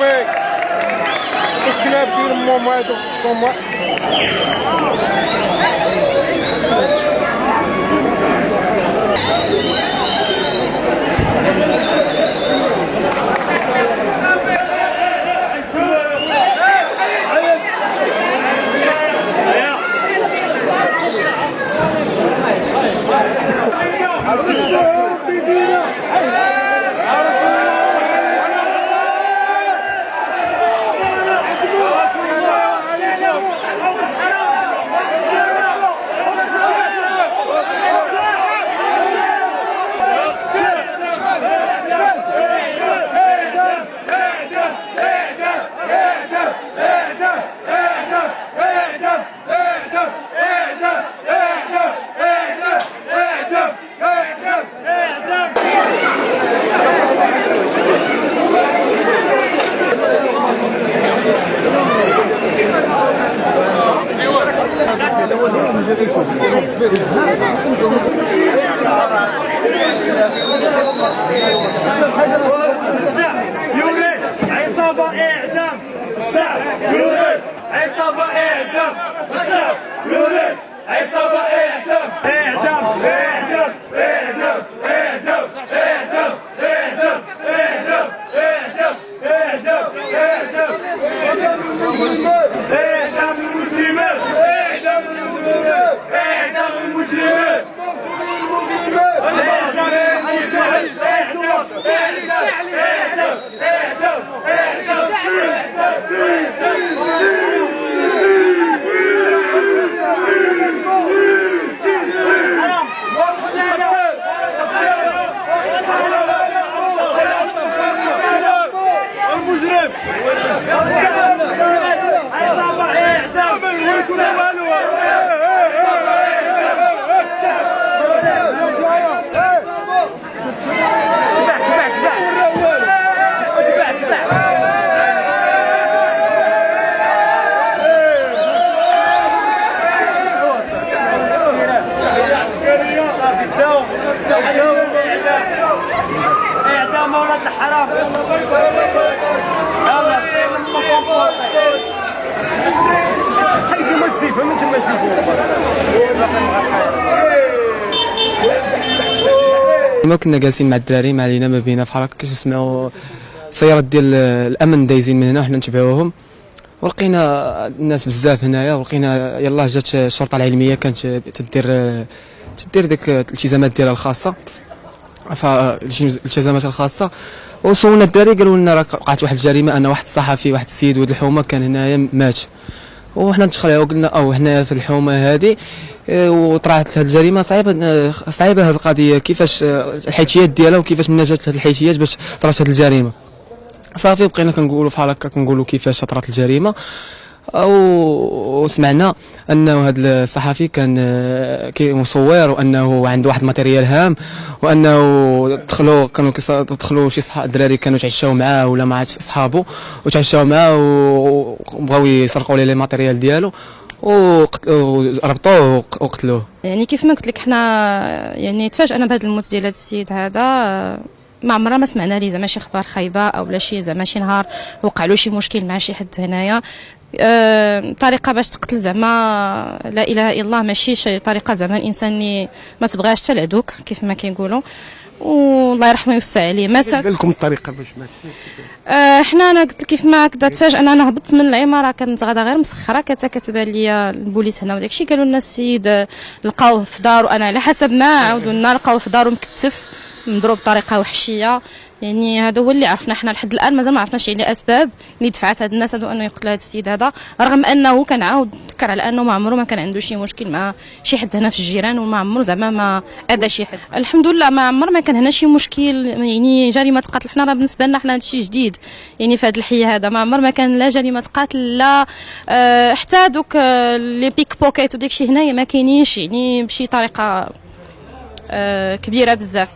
امي الكلاب ديال امهم هادو خصهم يريد عصابة إعدام. الشعب يريد عصابة إعدام. الشعب يريد عصابة إعدام. إعدام إعدام إعدام إعدام إعدام إعدام إعدام إعدام إعدام إعدام إعدام المسلمين. إعدام المسلمين. إعدام المسلمين. إعدام المسلمين. اعدام اولاد الحرام. حيدوا السيفه من تما شوفوا كما كنا جالسين مع الدراري ما علينا ما بينا في حركه كنسمعوا سيارات ديال الامن دايزين من هنا وحنا نتبعوهم ولقينا الناس بزاف هنايا ولقينا يلاه جات الشرطه العلميه كانت تدير ديك الالتزامات ديالها الخاصه فالالتزامات الخاصه وسولنا الدراري قالوا لنا راه وقعت واحد الجريمه ان واحد الصحفي واحد السيد ولد الحومه كان هنايا مات وحنا نتخلعوا قلنا او حنا في الحومه هذه وطرات هذه الجريمه صعيبه هذه القضيه كيفاش الحيتيات ديالها وكيفاش من جات هذه الحيتيات باش طرات هذه الجريمه صافي بقينا كنقولوا في هكا كنقولوا كيفاش طرات الجريمه وسمعنا انه هذا الصحفي كان مصور وانه عنده واحد الماتيريال هام وانه كانوا دخلوا شي الدراري كانوا تعشاو معاه ولا مع اصحابه وتعشاو معاه وبغاو يسرقوا ليه الماتيريال ديالو وربطوه وقتلوه. يعني كيف ما قلت لك حنا يعني تفاجئنا بهذا الموت ديال هذا السيد هذا ما عمرنا ما سمعنا ليه زعما شي اخبار خايبه او لا شي زعما شي نهار وقع له شي مشكل مع شي حد هنايا. طريقه باش تقتل زعما لا اله الا الله ماشي شي طريقه زعما الانسان اللي ما تبغاش حتى العدوك كيف ما كيقولوا والله يرحمه ويوسع عليه. ما قال لكم الطريقه باش حنا انا قلت لك كيف ما هكذا تفاجئنا انا هبطت من العماره كانت غادا غير مسخره كتبان ليا البوليس هنا وداك الشيء قالوا لنا السيد لقاوه في دارو انا على حسب ما عاودوا لنا لقاوه في دارو مكتف مضروب بطريقه وحشيه. يعني هذا هو اللي عرفنا حنا لحد الان مازال ما عرفناش يعني الاسباب اللي دفعت هاد الناس هادو انه يقتلوا هذا السيد هذا رغم انه كان عاود ذكر على انه ما عمره ما كان عنده شي مشكل مع شي حد هنا في الجيران وما عمره زعما ما اذى شي حد. الحمد لله ما عمر ما كان هنا شي مشكل يعني جريمه قتل. حنا راه بالنسبه لنا حنا هادشي جديد يعني في هذا الحي هذا ما عمر ما كان لا جريمه قتل لا حتى دوك لي بيك بوكيت وداك الشيء هنايا ما كاينينش يعني بشي طريقه كبيره بزاف.